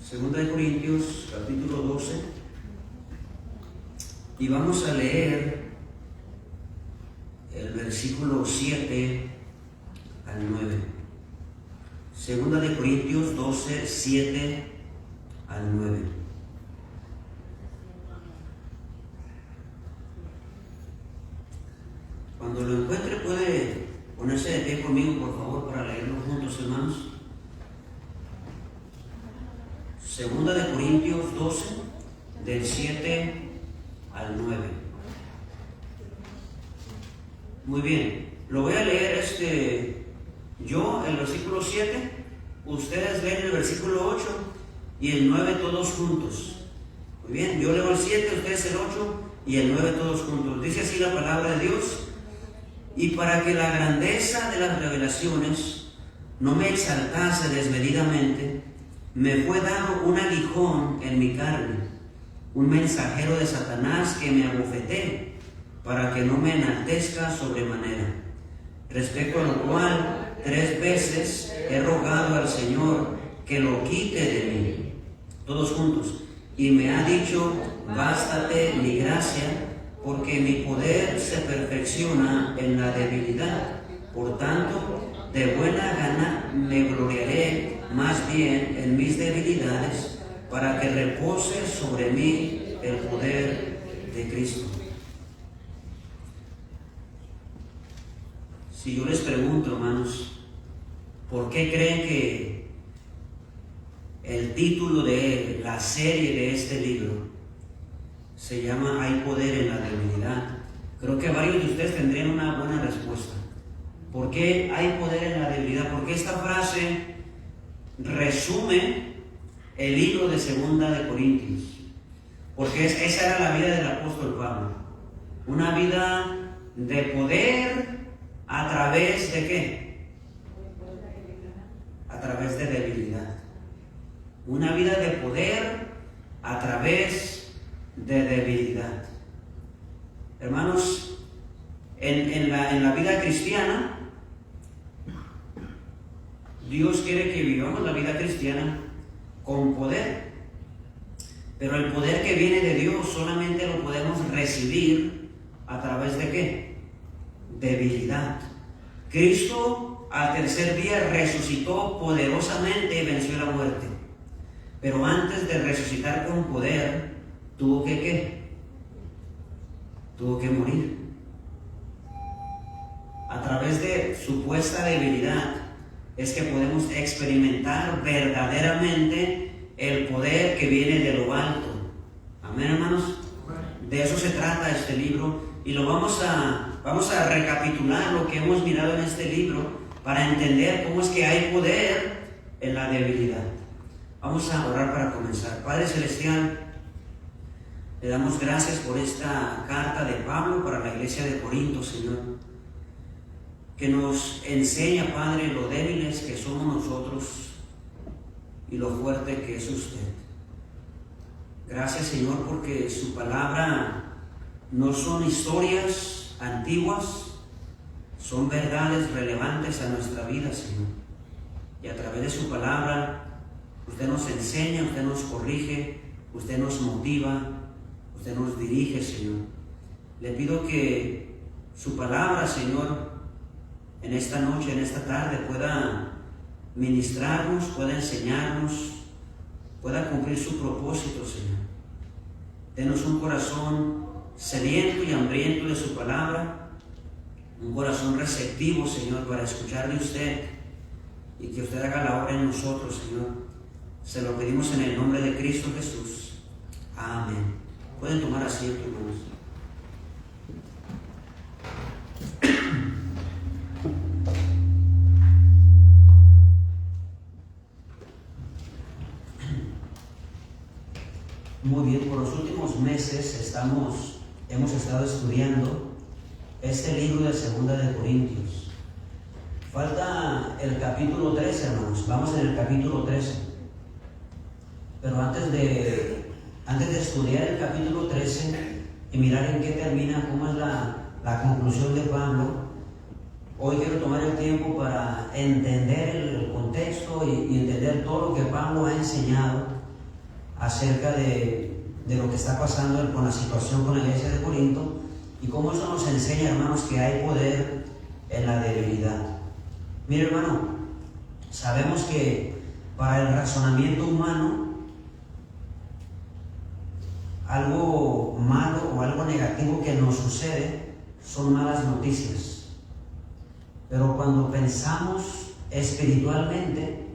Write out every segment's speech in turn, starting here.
Segunda de Corintios, capítulo 12, y vamos a leer el versículo 7 al 9. Segunda de Corintios 12, 7 al 9. Cuando lo encuentre puede ponerse de pie conmigo, por favor, para leerlo juntos, hermanos. Segunda de Corintios 12, del 7 al 9. Muy bien, lo voy a leer yo el versículo 7, ustedes leen el versículo 8 y el 9 todos juntos. Muy bien, yo leo el 7, ustedes el 8 y el 9 todos juntos. Dice así la palabra de Dios: y para que la grandeza de las revelaciones no me exaltase desmedidamente, me fue dado un aguijón en mi carne, un mensajero de Satanás que me abofetee, para que no me enaltezca sobremanera. Respecto a lo cual 3 veces he rogado al Señor que lo quite de mí. Todos juntos. Y me ha dicho: bástate mi gracia, porque mi poder se perfecciona en la debilidad. Por tanto, de buena gana me gloriaré más bien en mis debilidades, para que repose sobre mí el poder de Cristo. Si yo les pregunto, hermanos, ¿por qué creen que el título de la serie de este libro se llama Hay poder en la debilidad? Creo que varios de ustedes tendrían una buena respuesta. ¿Por qué hay poder en la debilidad? Porque esta frase resume el libro de Segunda de Corintios. Porque esa era la vida del apóstol Pablo. Una vida de poder a través de ¿qué? A través de debilidad. Una vida de poder a través de debilidad. Hermanos, en la vida cristiana, Dios quiere que vivamos la vida cristiana con poder. Pero el poder que viene de Dios solamente lo podemos recibir a través de ¿qué? Debilidad. Cristo al tercer día resucitó poderosamente y venció la muerte. Pero antes de resucitar con poder, tuvo que ¿qué? Tuvo que morir. A través de supuesta debilidad es que podemos experimentar verdaderamente el poder que viene de lo alto. Amén, hermanos. De eso se trata este libro, y lo vamos a recapitular lo que hemos mirado en este libro para entender cómo es que hay poder en la debilidad. Vamos a orar para comenzar. Padre Celestial, le damos gracias por esta carta de Pablo para la iglesia de Corinto, Señor, que nos enseña, Padre, lo débiles que somos nosotros y lo fuerte que es usted. Gracias, Señor, porque su palabra no son historias antiguas, son verdades relevantes a nuestra vida, Señor. Y a través de su palabra, usted nos enseña, usted nos corrige, usted nos motiva, usted nos dirige, Señor. Le pido que su palabra, Señor, en esta noche, en esta tarde, pueda ministrarnos, pueda enseñarnos, pueda cumplir su propósito, Señor. Denos un corazón sediento y hambriento de su palabra, un corazón receptivo, Señor, para escuchar de usted, y que usted haga la obra en nosotros, Señor. Se lo pedimos en el nombre de Cristo Jesús. Amén. Pueden tomar asiento, hermanos. Muy bien, por los últimos meses hemos estado estudiando este libro de Segunda de Corintios. Falta el capítulo 13, hermanos. Vamos en el capítulo 13. Pero antes de estudiar el capítulo 13 y mirar en qué termina, cómo es la conclusión de Pablo, hoy quiero tomar el tiempo para entender el contexto y entender todo lo que Pablo ha enseñado acerca de lo que está pasando con la situación con la iglesia de Corinto y cómo eso nos enseña, hermanos, que hay poder en la debilidad. Mire, hermano, sabemos que para el razonamiento humano algo malo o algo negativo que nos sucede son malas noticias. Pero cuando pensamos espiritualmente,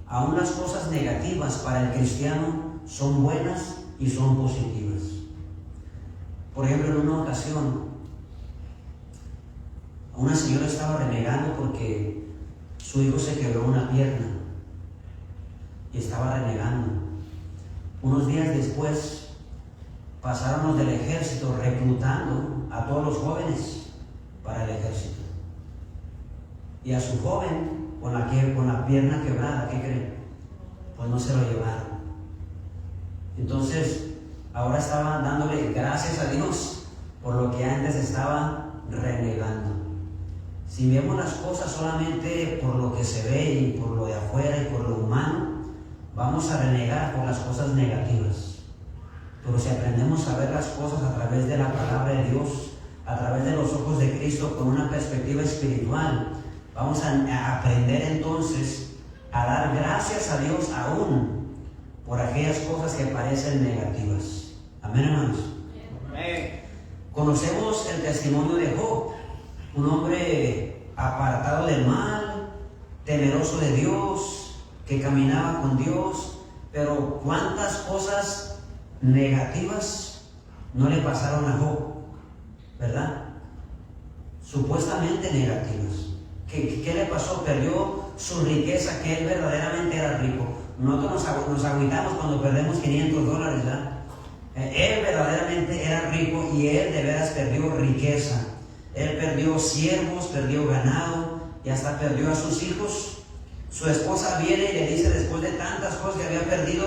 aún las cosas negativas para el cristiano son buenas y son positivas. Por ejemplo, en una ocasión, una señora estaba renegando porque su hijo se quebró una pierna y estaba renegando. Unos días después, pasaron los del ejército reclutando a todos los jóvenes para el ejército. Y a su joven, con la pierna quebrada, ¿qué creen? Pues no se lo llevaron. Entonces, ahora estaban dándole gracias a Dios por lo que antes estaba renegando. Si vemos las cosas solamente por lo que se ve y por lo de afuera y por lo humano, vamos a renegar por las cosas negativas. Pero si aprendemos a ver las cosas a través de la palabra de Dios, a través de los ojos de Cristo, con una perspectiva espiritual, vamos a aprender entonces a dar gracias a Dios aún por aquellas cosas que parecen negativas. Amén, hermanos. Amén. Conocemos el testimonio de Job, un hombre apartado del mal, temeroso de Dios, que caminaba con Dios, pero cuántas cosas negativas no le pasaron a Job, ¿verdad? Supuestamente negativas. ¿Qué le pasó? Perdió su riqueza, que él verdaderamente era rico. Nosotros nos agüitamos cuando perdemos $500, ¿verdad? Él verdaderamente era rico y él de veras perdió riqueza. Él perdió siervos, perdió ganado y hasta perdió a sus hijos. Su esposa viene y le dice, después de tantas cosas que había perdido,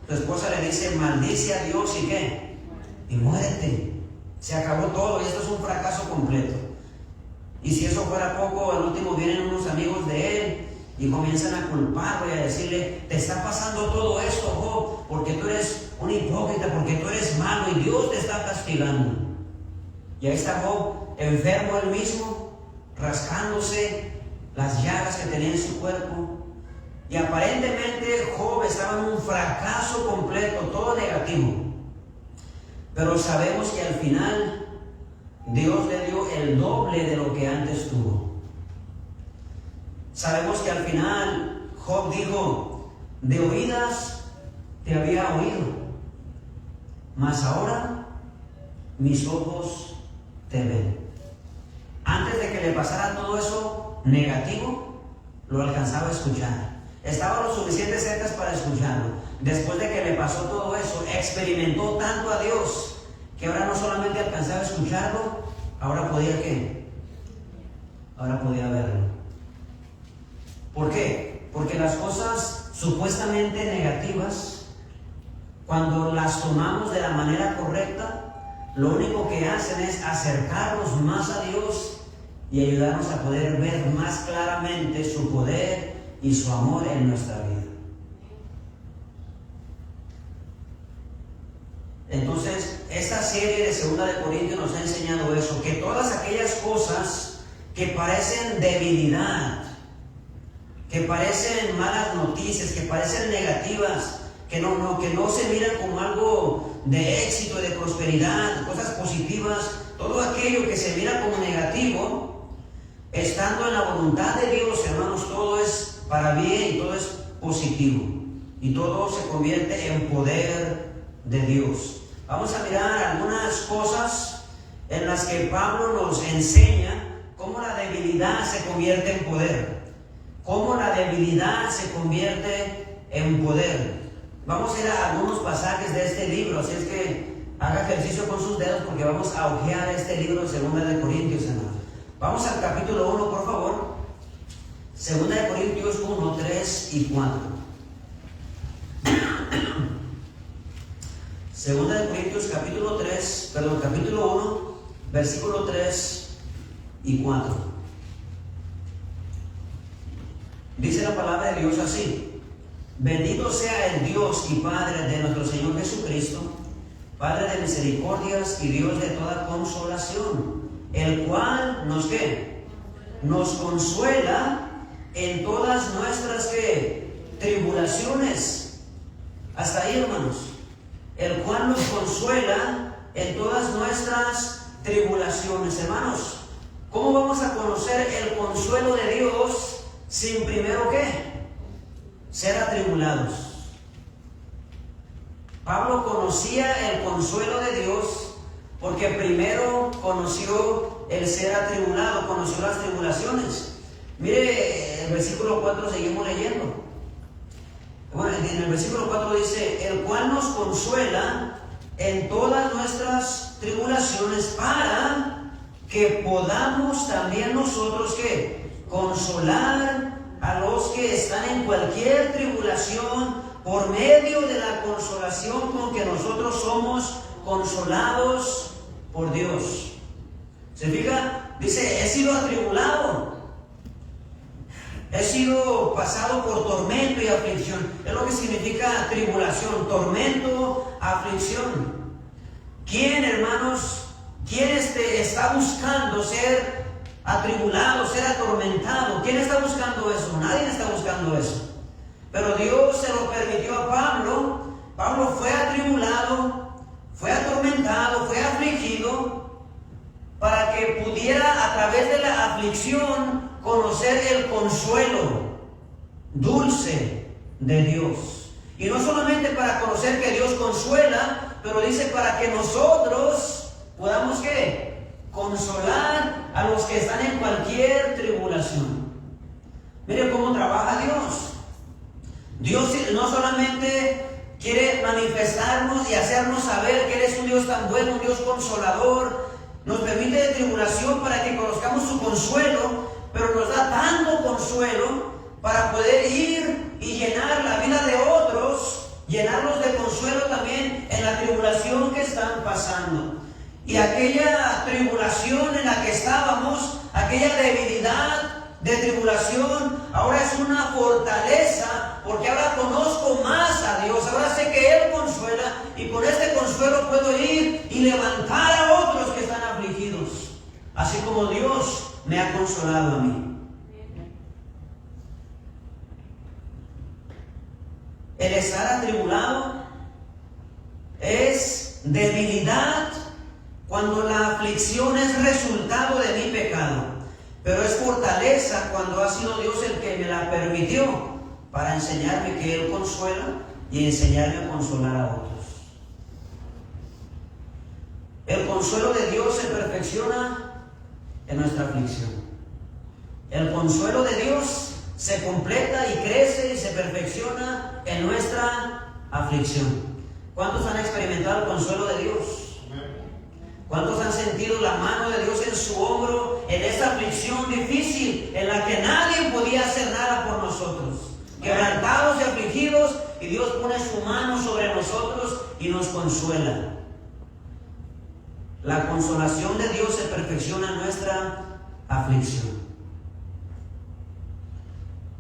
su esposa le dice, maldice a Dios y ¿qué? Y muérete. Se acabó todo y esto es un fracaso completo. Y si eso fuera poco, al último vienen unos amigos de él y comienzan a culparlo y a decirle, te está pasando todo esto, Job, porque tú eres un hipócrita, porque tú eres malo y Dios te está castigando. Y ahí está Job, enfermo él mismo, rascándose las llagas que tenía en su cuerpo. Y aparentemente Job estaba en un fracaso completo, todo negativo. Pero sabemos que al final Dios le dio el doble de lo que antes tuvo. Sabemos que al final Job dijo, de oídas te había oído, mas ahora mis ojos te ven. Antes de que le pasara todo eso negativo, lo alcanzaba a escuchar. Estaba lo suficiente cerca para escucharlo. Después de que le pasó todo eso, experimentó tanto a Dios que ahora no solamente alcanzaba a escucharlo, ahora podía ¿qué? Ahora podía verlo. ¿Por qué? Porque las cosas supuestamente negativas, cuando las tomamos de la manera correcta, lo único que hacen es acercarnos más a Dios y ayudarnos a poder ver más claramente su poder y su amor en nuestra vida. Entonces, esta serie de 2 de Corintios nos ha enseñado eso, que todas aquellas cosas que parecen debilidad, que parecen malas noticias, que parecen negativas, que no se miran como algo de éxito, de prosperidad, cosas positivas, todo aquello que se mira como negativo, estando en la voluntad de Dios, hermanos, todo es para bien y todo es positivo y todo se convierte en poder de Dios. Vamos a mirar algunas cosas en las que Pablo nos enseña cómo la debilidad se convierte en poder, cómo la debilidad se convierte en poder. Vamos a ir a algunos pasajes de este libro, así es que haga ejercicio con sus dedos porque vamos a hojear este libro de 2 de Corintios, hermanos. Vamos al capítulo 1, por favor. 2 de Corintios 1, 3 y 4. 2 de Corintios capítulo 1, versículo 3 y 4. Dice la palabra de Dios así: Bendito sea el Dios y Padre de nuestro Señor Jesucristo, Padre de misericordias y Dios de toda consolación, el cual nos ¿qué? Nos consuela en todas nuestras ¿qué? Tribulaciones. Hasta ahí, hermanos. El cual nos consuela en todas nuestras tribulaciones. Hermanos, ¿cómo vamos a conocer el consuelo de Dios sin primero ¿qué? Ser atribulados? Pablo conocía el consuelo de Dios porque primero conoció el ser atribulado, conoció las tribulaciones. Mire, el versículo 4 seguimos leyendo. Bueno, en el versículo 4 dice, el cual nos consuela en todas nuestras tribulaciones para que podamos también nosotros ¿qué? Consolar a los que están en cualquier tribulación por medio de la consolación con que nosotros somos consolados por Dios. ¿Se fija? Dice, he sido atribulado. He sido pasado por tormento y aflicción. Es lo que significa tribulación, tormento, aflicción. ¿Quién, hermanos, quién está buscando ser atribulado, ser atormentado? ¿Quién está buscando eso? Nadie está buscando eso. Pero Dios se lo permitió a Pablo. Pablo fue atribulado, fue atormentado, fue afligido, para que pudiera a través de la aflicción conocer el consuelo dulce de Dios. Y no solamente para conocer que Dios consuela, pero dice para que nosotros podamos ¿qué? Consolar a los que están en cualquier tribulación. Mire cómo trabaja Dios. Dios no solamente quiere manifestarnos y hacernos saber que Él es un Dios tan bueno, un Dios consolador, nos permite de tribulación para que conozcamos su consuelo, pero nos da tanto consuelo para poder ir y llenar la vida de otros, llenarlos de consuelo también en la tribulación que están pasando. Y aquella tribulación en la que estábamos, aquella debilidad de tribulación, ahora es una fortaleza, porque ahora conozco más a Dios, ahora sé que Él consuela, y con este consuelo puedo ir y levantar a otros que están afligidos, así como Dios me ha consolado a mí. El estar atribulado es debilidad cuando la aflicción es resultado de mi pecado. Pero es fortaleza cuando ha sido Dios el que me la permitió para enseñarme que Él consuela y enseñarme a consolar a otros. El consuelo de Dios se perfecciona en nuestra aflicción. El consuelo de Dios se completa y crece y se perfecciona en nuestra aflicción. ¿Cuántos han experimentado el consuelo de Dios? ¿Cuántos han sentido la mano de Dios en su hombro en esta aflicción difícil en la que nadie podía hacer nada por nosotros? Quebrantados y afligidos, y Dios pone su mano sobre nosotros y nos consuela. La consolación de Dios se perfecciona en nuestra aflicción.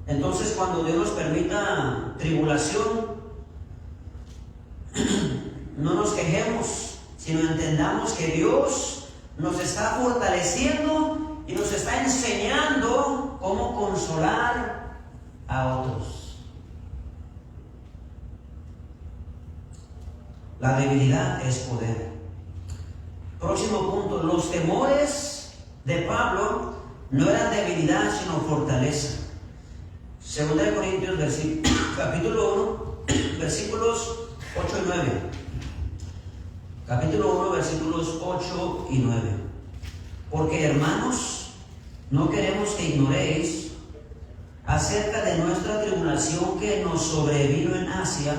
Entonces, cuando Dios nos permita tribulación, no nos quejemos, sino entendamos que Dios nos está fortaleciendo y nos está enseñando cómo consolar a otros. La debilidad es poder. Próximo punto, los temores de Pablo no eran debilidad, sino fortaleza. 2 Corintios capítulo 1, versículos 8 y 9. Capítulo 1, versículos 8 y 9. Porque, hermanos, no queremos que ignoréis acerca de nuestra tribulación que nos sobrevino en Asia,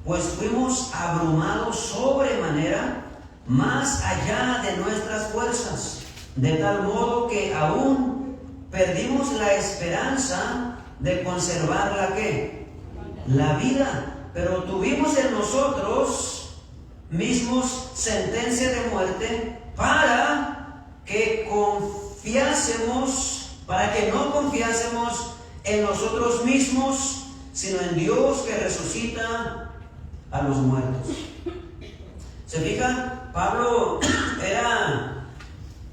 pues fuimos abrumados sobremanera, más allá de nuestras fuerzas, de tal modo que aún perdimos la esperanza de conservar la ¿qué? La vida, pero tuvimos en nosotros mismos sentencia de muerte para que no confiásemos en nosotros mismos, sino en Dios que resucita a los muertos. ¿Se fija? Pablo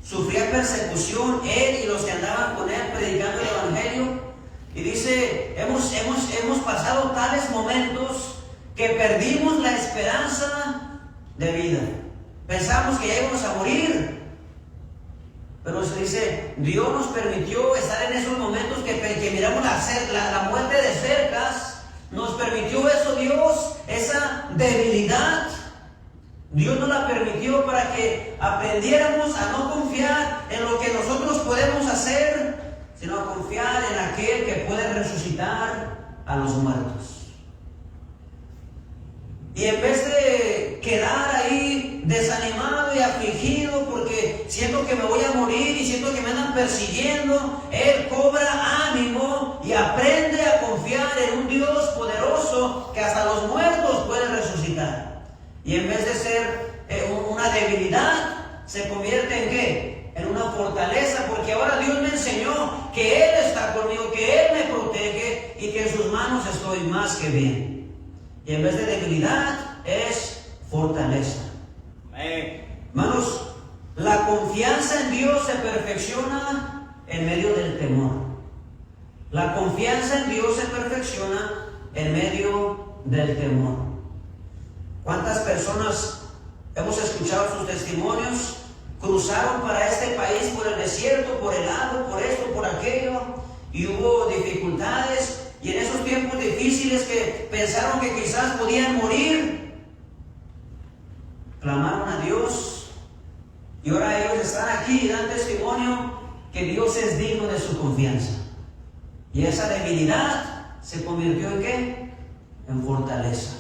sufría persecución, él y los que andaban con él predicando el Evangelio. Y dice, hemos pasado tales momentos que perdimos la esperanza de vida. Pensamos que ya íbamos a morir. Pero se dice, Dios nos permitió estar en esos momentos que miramos la muerte de cerca. Nos permitió eso Dios, esa debilidad. Dios nos la permitió para que aprendiéramos a no confiar en lo que nosotros podemos hacer, sino a confiar en aquel que puede resucitar a los muertos. Y en vez de quedar ahí desanimado y afligido porque siento que me voy a morir y siento que me andan persiguiendo, él cobra ánimo y aprende a confiar en un Dios poderoso que hasta los muertos puede resucitar. Y en vez de ser una debilidad, se convierte en ¿qué? En una fortaleza, porque ahora Dios me enseñó que Él está conmigo, que Él me protege y que en sus manos estoy más que bien. Y en vez de debilidad es fortaleza. Hermanos, la confianza en Dios se perfecciona en medio del temor. La confianza en Dios se perfecciona en medio del temor. ¿Cuántas personas hemos escuchado sus testimonios? Cruzaron para este país por el desierto, por el lago, por esto, por aquello, y hubo dificultades. Y en esos tiempos difíciles que pensaron que quizás podían morir, clamaron a Dios. Y ahora ellos están aquí y dan testimonio que Dios es digno de su confianza. Y esa debilidad se convirtió en ¿qué? En fortaleza.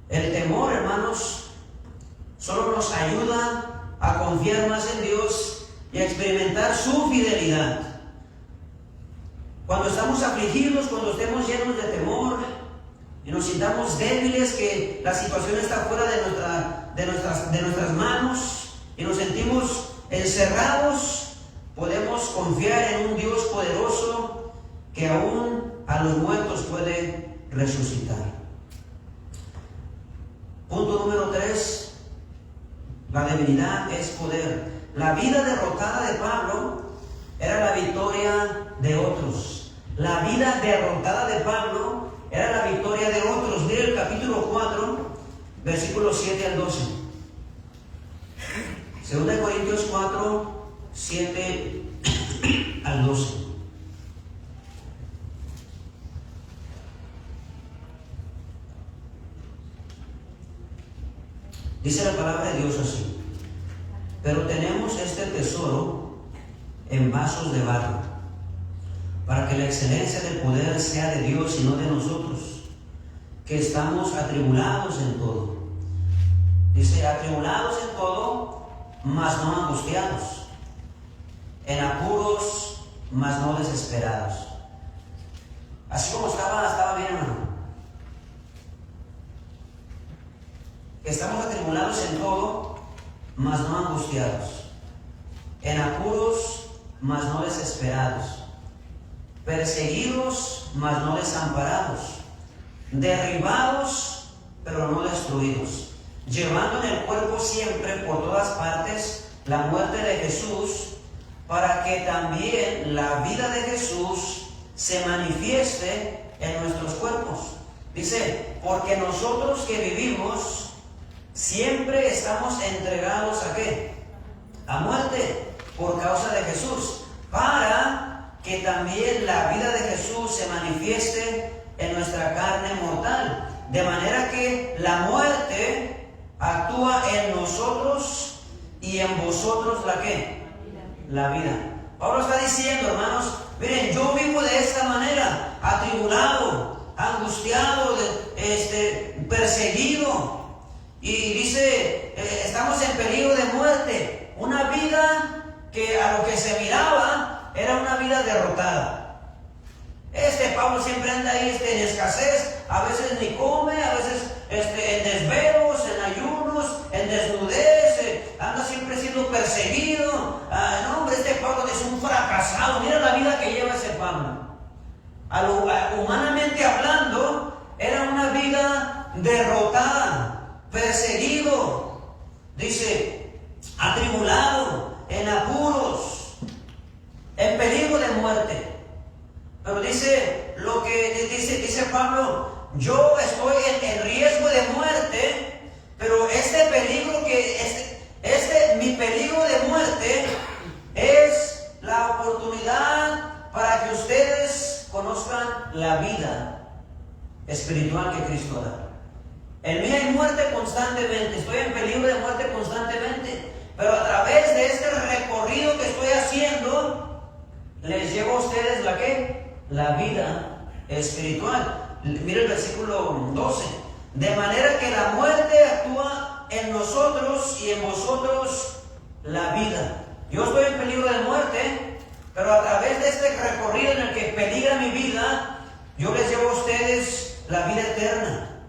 El temor, hermanos, solo nos ayuda a confiar más en Dios y a experimentar su fidelidad. Cuando estamos afligidos, cuando estemos llenos de temor y nos sintamos débiles, que la situación está fuera de nuestras manos y nos sentimos encerrados, podemos confiar en un Dios poderoso que aún a los muertos puede resucitar. Punto número 3. La debilidad es poder. La vida derrotada de Pablo era la victoria de otros. La vida derrotada de Pablo era la victoria de otros. Mira el capítulo 4, versículos 7 al 12. 2 Corintios 4, 7 al 12. Dice la palabra de Dios así: pero tenemos este tesoro en vasos de barro, para que la excelencia del poder sea de Dios y no de nosotros, que estamos atribulados en todo. Dice, atribulados en todo, mas no angustiados, en apuros, mas no desesperados. Así como estaba bien, hermano. Estamos atribulados en todo, mas no angustiados, en apuros, mas no desesperados, perseguidos, mas no desamparados, derribados, pero no destruidos, llevando en el cuerpo siempre por todas partes la muerte de Jesús, para que también la vida de Jesús se manifieste en nuestros cuerpos. Dice, porque nosotros que vivimos siempre estamos entregados ¿a qué? A muerte por causa de Jesús, para que también la vida de Jesús se manifieste en nuestra carne mortal, de manera que la muerte actúa en nosotros y en vosotros ¿la qué? La vida. Pablo está diciendo, hermanos, miren, yo vivo de esta manera, atribulado, angustiado, perseguido. Y dice, estamos en peligro de muerte. Una vida que a lo que se miraba era una vida derrotada. Pablo siempre anda ahí en escasez, a veces ni come, a veces en desvelos, en ayunos, en desnudez, anda siempre siendo perseguido. No, hombre, derrotado. Mira la vida que lleva ese Pablo. Humanamente hablando, era una vida derrotada, perseguido, dice, atribulado, en apuros, en peligro de muerte. Pero dice lo que dice Pablo: yo estoy en riesgo de muerte, pero este peligro mi peligro de muerte es la oportunidad para que ustedes conozcan la vida espiritual que Cristo da. En mí hay muerte constantemente, estoy en peligro de muerte constantemente, pero a través de este recorrido que estoy haciendo, les llevo a ustedes ¿la qué? La vida espiritual. Mira el versículo 12. De manera que la muerte actúa en nosotros y en vosotros la vida. Yo estoy en peligro de muerte, pero a través de este recorrido en el que peligra mi vida, yo les llevo a ustedes la vida eterna.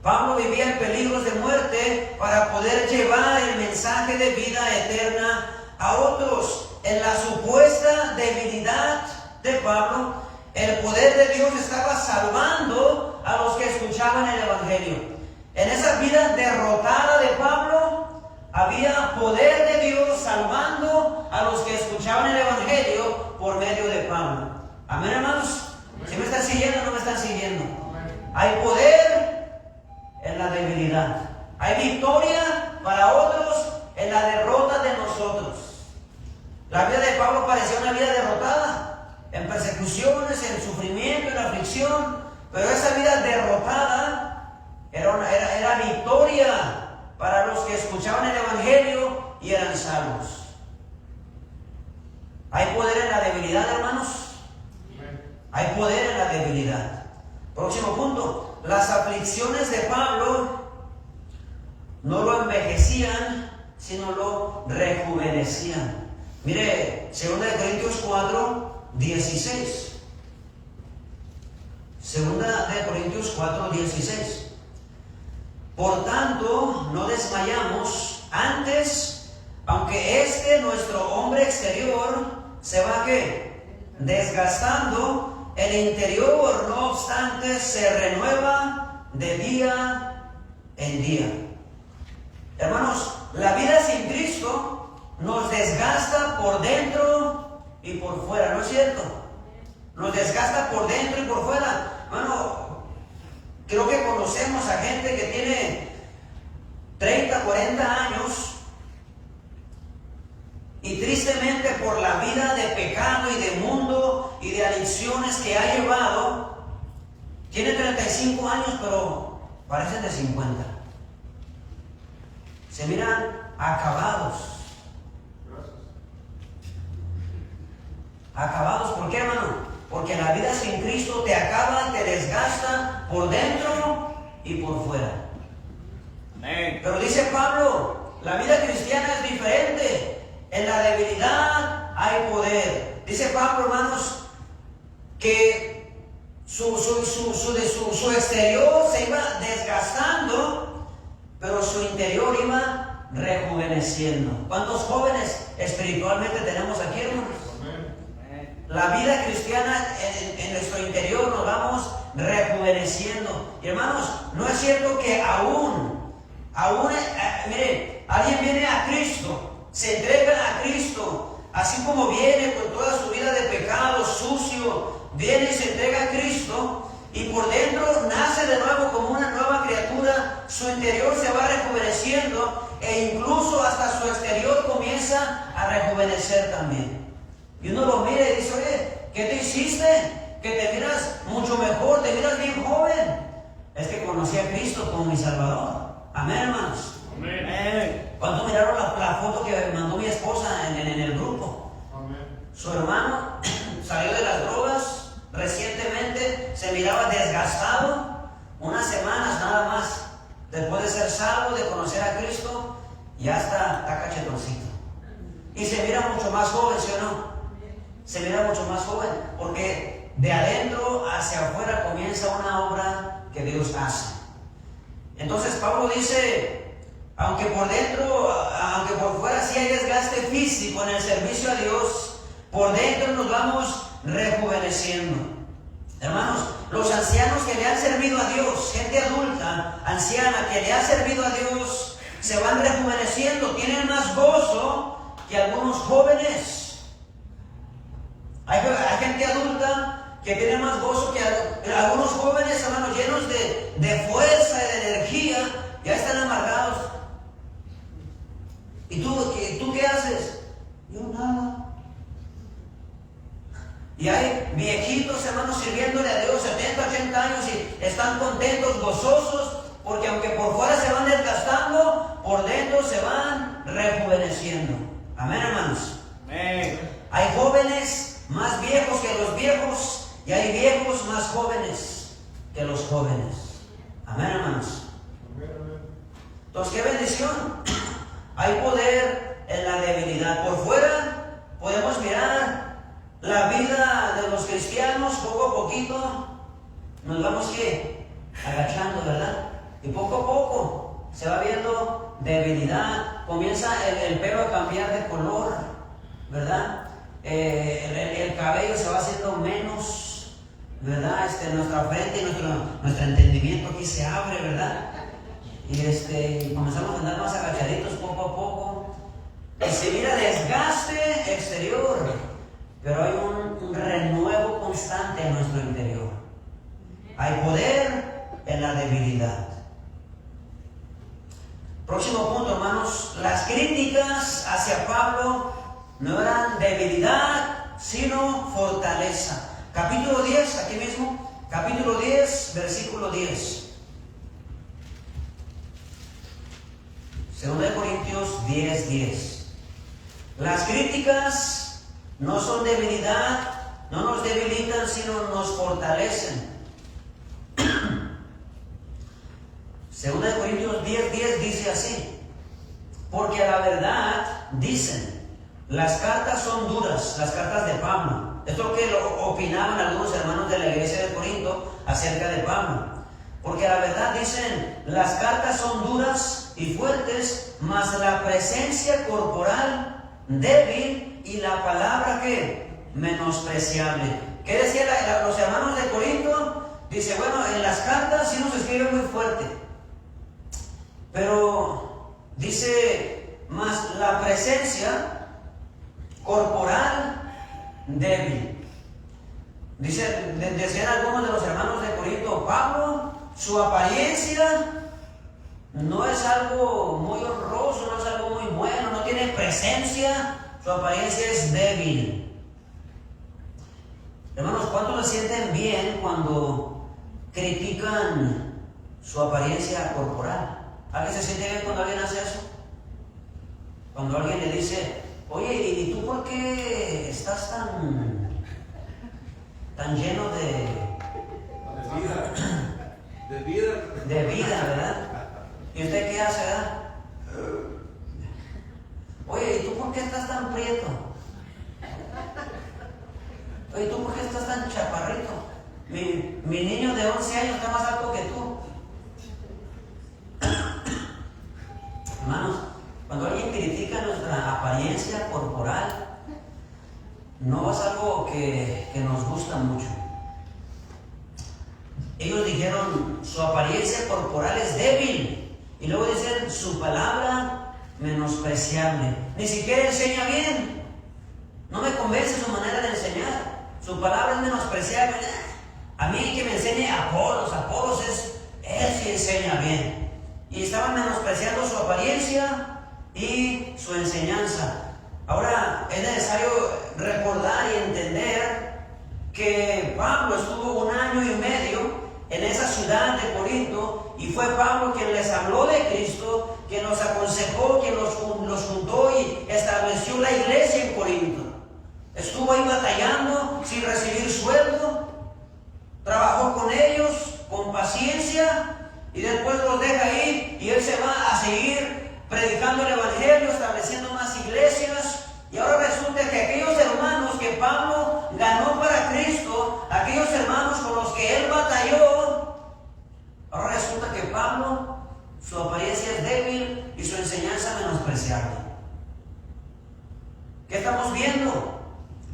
Pablo vivía en peligros de muerte para poder llevar el mensaje de vida eterna a otros. En la supuesta debilidad de Pablo, el poder de Dios estaba salvando a los que escuchaban el Evangelio. En esa vida derrotada de Pablo, había poder de Dios salvando a los que escuchaban el Evangelio por medio de Pablo. Amén, hermanos. ¿Sí me están siguiendo o no me están siguiendo? Hay poder en la debilidad. Hay victoria para otros en la derrota de nosotros. La vida de Pablo parecía una vida derrotada, en persecuciones, en sufrimiento, en aflicción, pero esa vida derrotada era victoria para los que escuchaban el Evangelio y eran salvos. ¿Hay poder en la debilidad, hermanos? Hay poder en la debilidad. Próximo punto. Las aflicciones de Pablo no lo envejecían, sino lo rejuvenecían. Mire, 2 Corintios 4, 16. 2 Corintios 4, 16. Por tanto, no desmayamos, antes, aunque nuestro hombre exterior, se va ¿qué? Desgastando, el interior, no obstante, se renueva de día en día. Hermanos, la vida sin Cristo nos desgasta por dentro y por fuera, ¿no es cierto? Nos desgasta por dentro y por fuera. Hermano, creo que conocemos a gente que tiene 30, 40 años y tristemente por la vida de pecado y de mundo y de adicciones que ha llevado, tiene 35 años pero parecen de 50. Se miran acabados. Acabados, ¿por qué, hermano? Porque la vida sin Cristo te acaba, te desgasta por dentro y por fuera. Amén. Pero dice Pablo, la vida cristiana es diferente. En la debilidad hay poder. Dice Pablo, hermanos, que su exterior se iba desgastando, pero su interior iba rejuveneciendo. ¿Cuántos jóvenes espiritualmente tenemos aquí, hermanos? La vida cristiana en nuestro interior nos vamos rejuveneciendo. Y hermanos, no es cierto que mire, alguien viene a Cristo, se entrega a Cristo, así como viene con toda su vida de pecado sucio, viene y se entrega a Cristo, y por dentro nace de nuevo como una nueva criatura, su interior se va rejuveneciendo, e incluso hasta su exterior comienza a rejuvenecer también. Y uno lo mira y dice, oye, ¿qué te hiciste? Que te miras mucho mejor, te miras bien joven. Es que conocí a Cristo como mi Salvador. Amén, hermanos. Amén. ¿Cuánto miraron la foto que mandó mi esposa en el grupo? Amén. Su hermano salió de las drogas recientemente, se miraba desgastado, unas semanas nada más después de ser salvo, de conocer a Cristo, ya está cachetoncito. Y se mira mucho más joven, ¿sí o no? Se mira mucho más joven, porque de adentro hacia afuera comienza una obra que Dios hace. Entonces Pablo dice, aunque por dentro, aunque por fuera sí hay desgaste físico en el servicio a Dios, por dentro nos vamos rejuveneciendo. Hermanos, los ancianos que le han servido a Dios, gente adulta, anciana, que le ha servido a Dios, se van rejuveneciendo, tienen más gozo que algunos jóvenes. Hay gente adulta que tiene más gozo que algunos jóvenes, hermanos, llenos de fuerza y de energía, ya están amargados. ¿Y tú qué haces? Yo nada. Y hay viejitos, hermanos, sirviéndole a Dios 70, 80 años y están contentos, gozosos, porque aunque por fuera se van desgastando, por dentro se van rejuveneciendo. Amén, hermanos. Amén. Hay jóvenes más viejos que los viejos y hay viejos más jóvenes que los jóvenes. Amén, hermanos. Entonces, qué bendición. Hay poder en la debilidad. Por fuera podemos mirar la vida de los cristianos, poco a poquito nos vamos agachando, ¿verdad? Y poco a poco se va viendo debilidad, comienza el pelo a cambiar de color, ¿verdad? El cabello se va haciendo menos, ¿verdad? Nuestra frente y nuestro entendimiento aquí se abre, ¿verdad? Y comenzamos a andar más agachaditos poco a poco. Y se mira desgaste exterior, pero hay un renuevo constante en nuestro interior. Hay poder en la debilidad. Próximo punto, hermanos. Las críticas hacia Pablo no eran debilidad, sino fortaleza. Capítulo 10, aquí mismo. Capítulo 10, versículo 10. 2 Corintios 10, 10. Las críticas no son debilidad, no nos debilitan, sino nos fortalecen. 2 Corintios 10, 10 dice así: porque a la verdad dicen, las cartas son duras, las cartas de Pablo. Esto es lo que opinaban algunos hermanos de la iglesia de Corinto acerca de Pablo. Porque a la verdad dicen, las cartas son duras y fuertes, mas la presencia corporal débil y la palabra que menospreciable. ¿Qué decían los hermanos de Corinto? Dice, bueno, en las cartas sí nos escribe muy fuerte, pero dice, mas la presencia corporal débil. Decían algunos de los hermanos de Corinto, Pablo, su apariencia no es algo muy honroso, no es algo muy bueno, no tiene presencia, su apariencia es débil. Hermanos, ¿cuántos se sienten bien cuando critican su apariencia corporal? ¿Alguien se siente bien cuando alguien hace eso? Cuando alguien le dice, oye, ¿y tú por qué estás tan lleno de vida, ¿verdad? ¿Y usted qué hace, verdad? Oye, ¿y tú por qué estás tan prieto? Oye, ¿tú por qué estás tan chaparrito? Mi niño de 11 años está más alto que tú. Hermanos, cuando alguien critica nuestra apariencia corporal, no es algo que nos gusta mucho. Ellos dijeron, su apariencia corporal es débil. Y luego dicen, su palabra menospreciable. Ni siquiera enseña bien. No me convence su manera de enseñar. Su palabra es menospreciable. A mí que me enseñe Apolos. Él sí enseña bien. Y estaban menospreciando su apariencia y su enseñanza. Ahora es necesario recordar y entender que Pablo estuvo 1 año y medio en esa ciudad de Corinto, y fue Pablo quien les habló de Cristo, quien los aconsejó, quien los juntó y estableció la iglesia en Corinto. Estuvo ahí batallando sin recibir sueldo, trabajó con ellos con paciencia y después los deja ahí y él se va a seguir predicando el evangelio, estableciendo más iglesias. Y ahora resulta que aquellos hermanos que Pablo ganó para Cristo, aquellos hermanos con los que él batalló, ahora resulta que Pablo, su apariencia es débil y su enseñanza menospreciable. ¿Qué estamos viendo?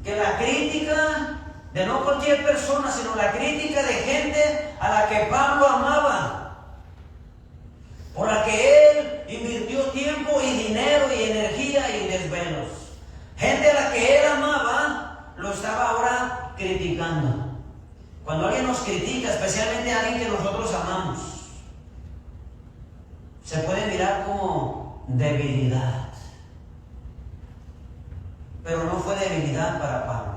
Que que la crítica de no cualquier persona, sino la crítica de gente a la que Pablo amaba, por la que él invirtió tiempo y dinero y energía y desvelos. Gente a la que él amaba, lo estaba ahora criticando. Cuando alguien nos critica, especialmente a alguien que nosotros amamos, se puede mirar como debilidad. Pero no fue debilidad para Pablo.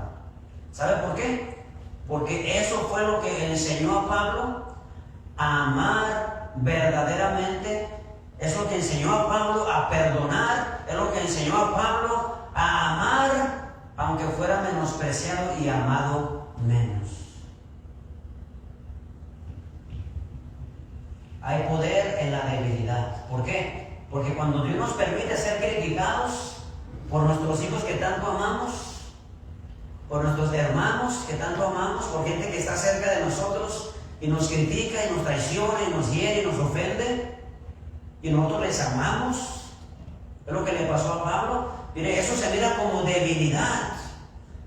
¿Sabe por qué? Porque eso fue lo que le enseñó a Pablo a amar verdaderamente. Es lo que enseñó a Pablo a perdonar. Es lo que enseñó a Pablo a amar, aunque fuera menospreciado y amado menos. Hay poder en la debilidad. ¿Por qué? Porque cuando Dios nos permite ser criticados por nuestros hijos que tanto amamos, por nuestros hermanos que tanto amamos, por gente que está cerca de nosotros y nos critica y nos traiciona y nos hiere y nos ofende, y nosotros les amamos, es lo que le pasó a Pablo. Mire, eso se mira como debilidad,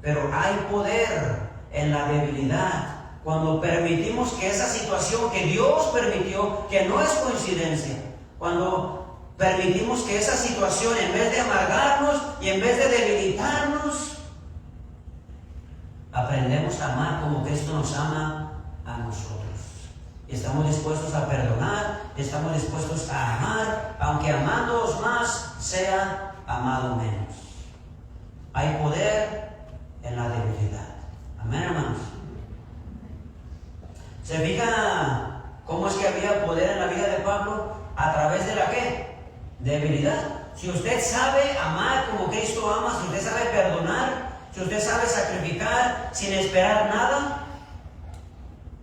pero hay poder en la debilidad. Cuando permitimos que esa situación que Dios permitió, que no es coincidencia, cuando permitimos que esa situación, en vez de amargarnos y en vez de debilitarnos, aprendemos a amar como Cristo nos ama a nosotros. Y estamos dispuestos a perdonar, estamos dispuestos a amar, aunque amándoos más sea amado menos. Hay poder en la debilidad. Amén, hermanos. ¿Se fija cómo es que había poder en la vida de Pablo? ¿A través de la qué? Debilidad. Si usted sabe amar como Cristo ama, si usted sabe perdonar, si usted sabe sacrificar sin esperar nada,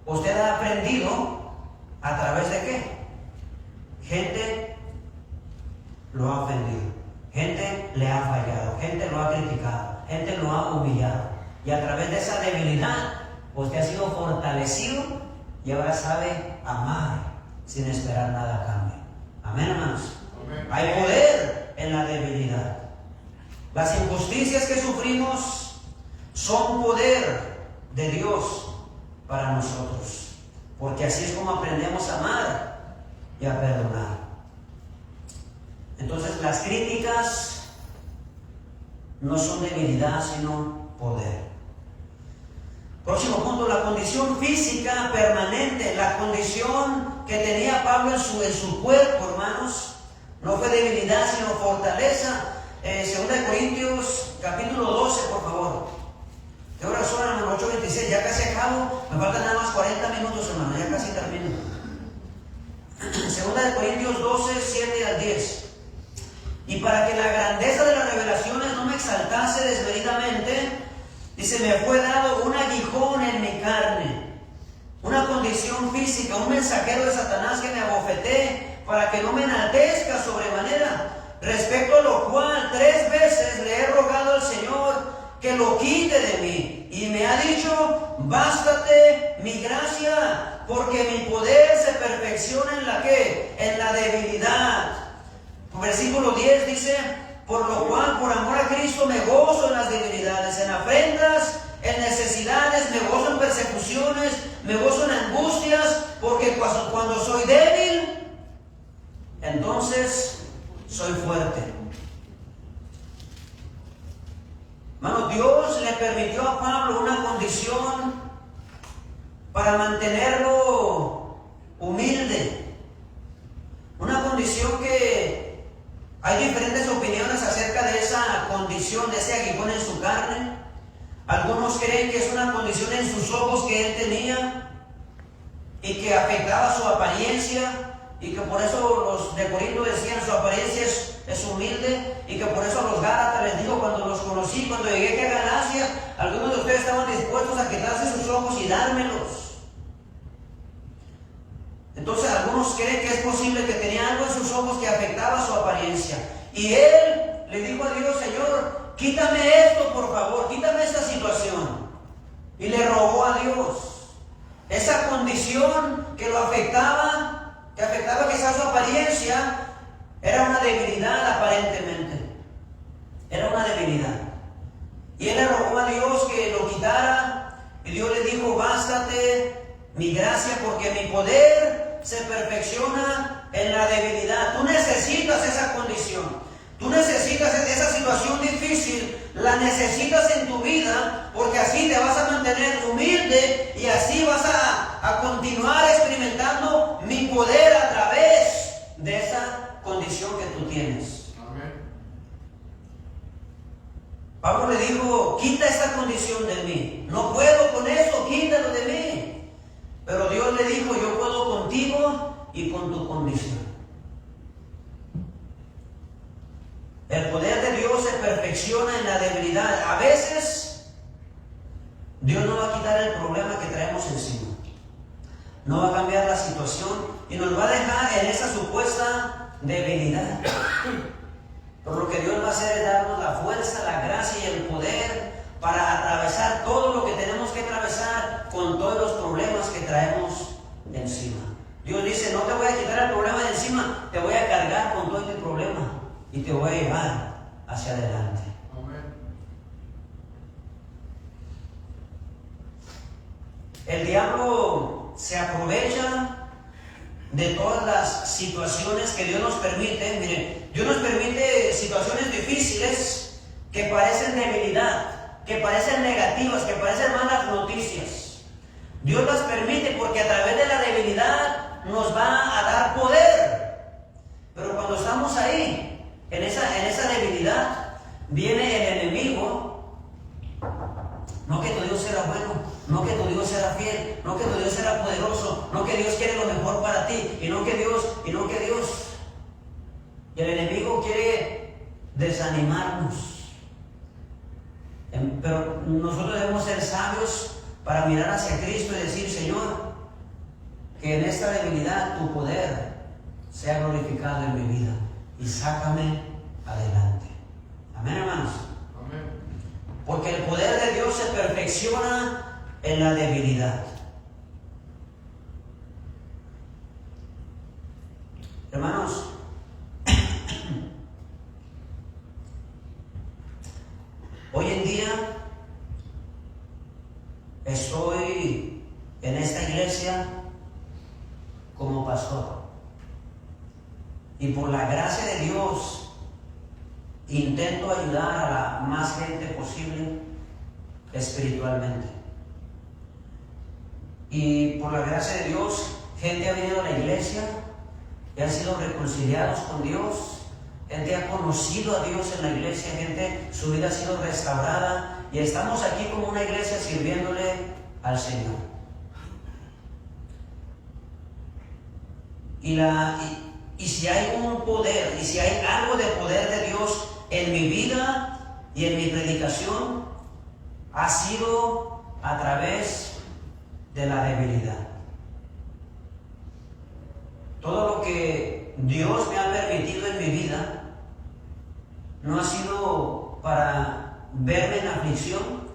usted ha aprendido a través de qué? Gente lo ha ofendido, gente le ha fallado, gente lo ha criticado, gente lo ha humillado. Y a través de esa debilidad, usted ha sido fortalecido y ahora sabe amar sin esperar nada a cambio. Amén, hermanos. Amén. Hay poder en la debilidad. Las injusticias que sufrimos son poder de Dios para nosotros, porque así es como aprendemos a amar y a perdonar. Entonces, las críticas no son debilidad, sino poder. Próximo punto, la condición física permanente, la condición que tenía Pablo en su cuerpo, hermanos, no fue debilidad, sino fortaleza. 2 Corintios, capítulo 12, por favor. ¿Qué horas son, hermano? 8:26, ya casi acabo. Me faltan nada más 40 minutos, hermano, ya casi termino. 2 Corintios 12, 7 al 10. Y para que la grandeza de las revelaciones no me exaltase desmedidamente, dice, me fue dado un aguijón en mi carne, una condición física, un mensajero de Satanás que me abofetee para que no me enaltezca sobremanera. Respecto a lo cual 3 veces le he rogado al Señor que lo quite de mí. Y me ha dicho, bástate mi gracia, porque mi poder se perfecciona en la ¿qué? En la debilidad. Versículo 10 dice, por lo cual, por amor a Cristo, me gozo en las debilidades, en afrentas, en necesidades, me gozo en persecuciones, me gozo en angustias, porque cuando soy débil, entonces soy fuerte. Hermano, Dios le permitió a Pablo una condición para mantenerlo humilde. Una condición que hay diferentes opiniones acerca de esa condición, de ese aguijón en su carne. Algunos creen que es una condición en sus ojos que él tenía y que afectaba su apariencia, y que por eso los de Corinto decían su apariencia es humilde, y que por eso a los Gálatas les digo, cuando los conocí, cuando llegué aquí a Galacia, algunos de ustedes estaban dispuestos a quitarse sus ojos y dármelos. Entonces algunos creen que es posible que tenía algo en sus ojos que afectaba su apariencia, y él le dijo a Dios, Señor, quítame esto por favor, quítame esta situación, y le rogó a Dios. Esa condición que lo afectaba, que afectaba quizás su apariencia, era una debilidad aparentemente. Era una debilidad. Y él le rogó a Dios que lo quitara. Y Dios le dijo: bástate mi gracia, porque mi poder se perfecciona en la debilidad. Tú necesitas esa condición. Tú necesitas esa situación difícil. La necesitas en tu vida, porque así te vas a mantener humilde y así vas a continuar experimentando mi poder a través de esa condición que tú tienes. Amén. Pablo le dijo: quita esta condición de mí. No puedo con eso, quítalo de mí. Pero Dios le dijo: yo puedo contigo y con tu condición. El poder de Dios se perfecciona en la debilidad. A veces Dios no va a quitar el problema que traemos encima. No va a cambiar la situación y nos va a dejar en esa supuesta debilidad. Pero lo que Dios va a hacer es darnos la fuerza, la gracia y el poder para atravesar todo lo que tenemos que atravesar con todos los problemas que traemos encima. Dios dice: no te voy a quitar el problema de encima, te voy a cargar con todo este problema y te voy a llevar hacia adelante. Amén. El diablo se aprovecha de todas las situaciones que Dios nos permite. Miren, Dios nos permite situaciones difíciles que parecen debilidad, que parecen negativas, que parecen malas noticias. Dios las permite porque a través de la debilidad nos va a dar poder. Pero cuando estamos ahí, en esa debilidad, viene el enemigo. No que tu Dios era bueno, no que tu Dios era fiel, no que tu Dios era poderoso, no que Dios quiere lo mejor para ti, y no que Dios. Y el enemigo quiere desanimarnos. Pero nosotros debemos ser sabios para mirar hacia Cristo y decir: Señor, que en esta debilidad tu poder sea glorificado en mi vida y sácame adelante. Amén, hermanos. Amén. Porque el poder de Dios se perfecciona en la debilidad. Hermanos, hoy en día estoy en esta iglesia como pastor. Y por la gracia de Dios intento ayudar a la más gente posible espiritualmente. Y por la gracia de Dios, gente ha venido a la iglesia y han sido reconciliados con Dios. Gente ha conocido a Dios en la iglesia, gente, su vida ha sido restaurada. Y estamos aquí como una iglesia sirviéndole al Señor. Y si hay un poder, y si hay algo de poder de Dios en mi vida y en mi predicación, ha sido a través de la debilidad. Todo lo que Dios me ha permitido en mi vida no ha sido para verme en aflicción,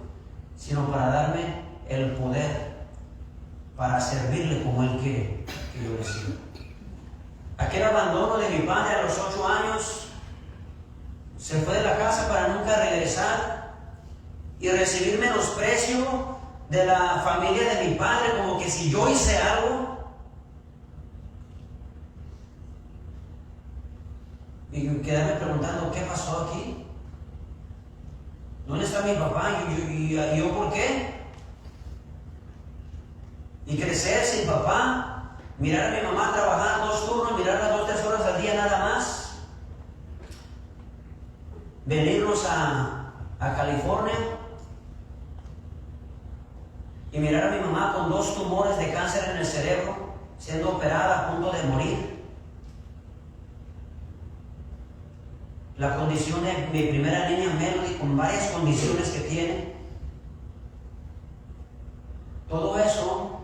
sino para darme el poder para servirle como Él quiere que yo le sirva. Aquel abandono de mi padre a los 8 años, se fue de la casa para nunca regresar y recibir menosprecio de la familia de mi padre, como que si yo hice algo. Y quedarme preguntando: ¿qué pasó aquí? ¿Dónde está mi papá? ¿Y yo por qué? Y crecer sin papá, mirar a mi mamá trabajar 2 turnos, mirarla 2 o 3 horas al día nada más, venirnos a California y mirar a mi mamá con 2 tumores de cáncer en el cerebro, siendo operada, a punto de morir. La condición de mi primera niña Melody, con varias condiciones que tiene. Todo eso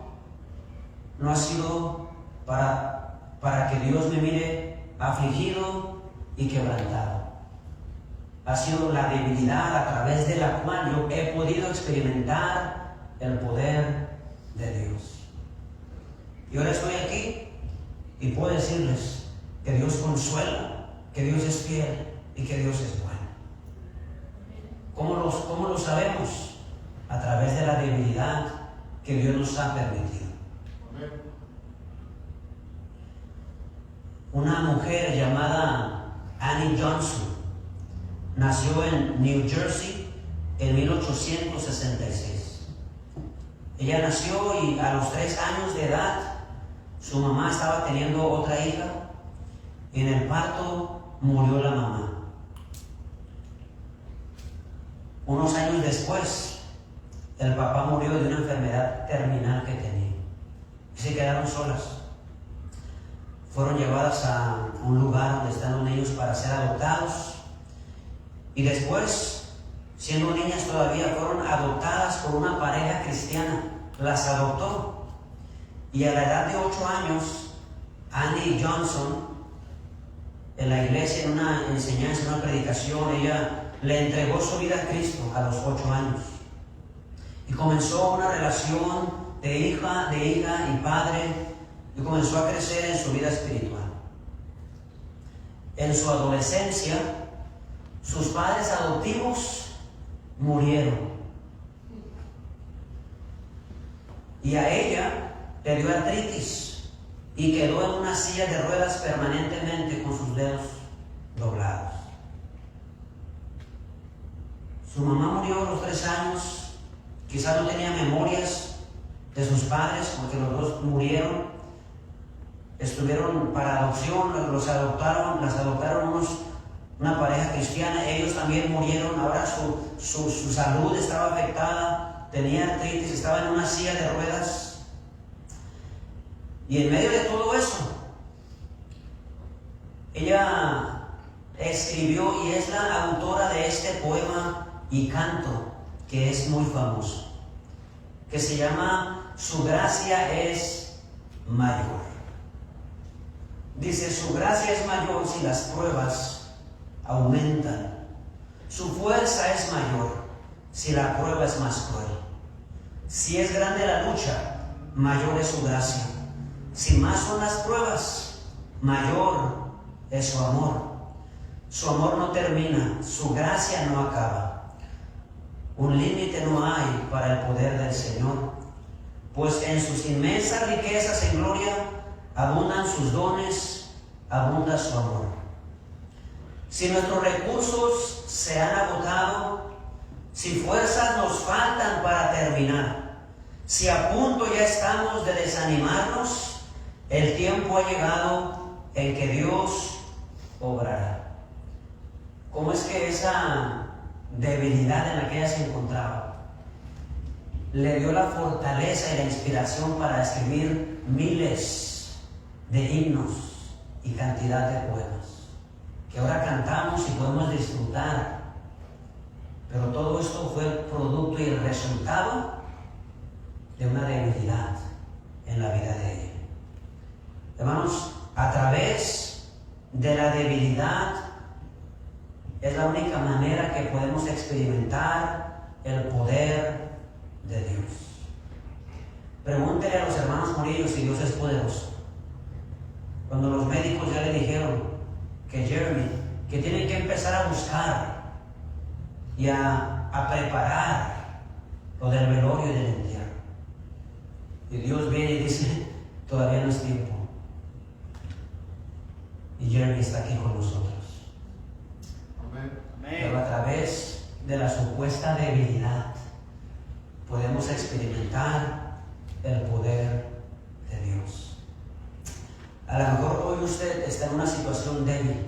no ha sido para que Dios me mire afligido y quebrantado. Ha sido la debilidad a través de la cual yo he podido experimentar el poder de Dios. Y ahora estoy aquí y puedo decirles que Dios consuela, que Dios es fiel y que Dios es bueno. ¿Cómo lo sabemos? A través de la debilidad que Dios nos ha permitido. Una mujer llamada Annie Johnson nació en New Jersey en 1866. Ella nació y a los 3 años de edad su mamá estaba teniendo otra hija y en el parto murió la mamá. Unos años después, el papá murió de una enfermedad terminal que tenía y se quedaron solas. Fueron llevadas a un lugar donde están los niños para ser adoptados y después, siendo niñas todavía, fueron adoptadas por una pareja cristiana. Las adoptó y a la edad de 8 años, Annie Johnson, en la iglesia, en una enseñanza, en una predicación, ella le entregó su vida a Cristo a los 8 años y comenzó una relación de hija y padre y comenzó a crecer en su vida espiritual. En su adolescencia, sus padres adoptivos murieron y a ella le dio artritis y quedó en una silla de ruedas permanentemente con sus dedos doblados. Su mamá murió a los 3 años, quizás no tenía memorias de sus padres porque los dos murieron. Estuvieron para adopción, las adoptaron una pareja cristiana, ellos también murieron. Ahora su salud estaba afectada, tenía artritis, estaba en una silla de ruedas. Y en medio de todo eso, ella escribió y es la autora de este poema y canto que es muy famoso, que se llama Su gracia es mayor. Dice: su gracia es mayor si las pruebas aumentan. Su fuerza es mayor si la prueba es más cruel. Si es grande la lucha, mayor es su gracia. Si más son las pruebas, mayor es su amor. Su amor no termina, su gracia no acaba. Un límite no hay para el poder del Señor, pues en sus inmensas riquezas en gloria abundan sus dones, abunda su amor. Si nuestros recursos se han agotado, si fuerzas nos faltan para terminar, si a punto ya estamos de desanimarnos, el tiempo ha llegado en que Dios obrará. ¿Cómo es que esa debilidad en la que ella se encontraba le dio la fortaleza y la inspiración para escribir miles de himnos y cantidad de poemas que ahora cantamos y podemos disfrutar? Pero todo esto fue el producto y el resultado de una debilidad en la vida de ella. Hermanos, a través de la debilidad es la única manera que podemos experimentar el poder de Dios. Pregúntele a los hermanos Murillo si Dios es poderoso. Cuando los médicos ya le dijeron que Jeremy, que tienen que empezar a buscar y a preparar lo del velorio y del entierro. Y Dios viene y dice: todavía no es tiempo. Y Jeremy está aquí con nosotros. Pero a través de la supuesta debilidad podemos experimentar el poder de Dios. A lo mejor hoy usted está en una situación débil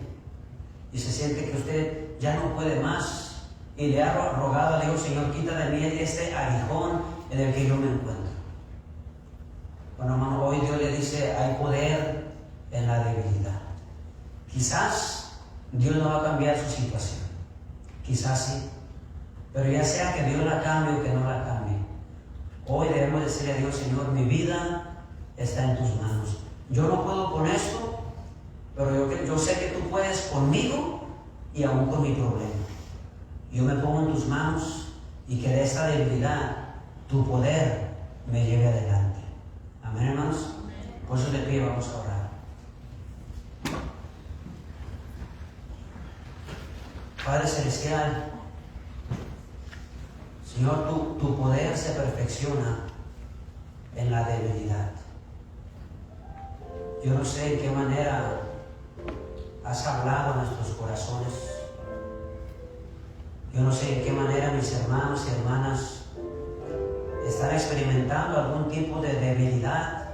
y se siente que usted ya no puede más y le ha rogado a Dios: Señor, quita de mí este aguijón en el que yo me encuentro. Bueno, hermano, hoy Dios le dice: hay poder en la debilidad. Quizás Dios no va a cambiar su situación, quizás sí, pero ya sea que Dios la cambie o que no la cambie, hoy debemos decirle a Dios: Señor, mi vida está en tus manos. Yo no puedo con esto, pero yo sé que tú puedes conmigo y aún con mi problema. Yo me pongo en tus manos y que de esta debilidad tu poder me lleve adelante. Amén, hermanos. Por eso de pie vamos a orar. Padre Celestial, Señor, tu poder se perfecciona en la debilidad. Yo no sé en qué manera has hablado a nuestros corazones. Yo no sé en qué manera mis hermanos y hermanas están experimentando algún tipo de debilidad,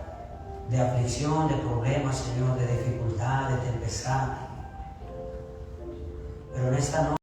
de aflicción, de problemas, Señor, de dificultad, de tempestad. Pero en esta noche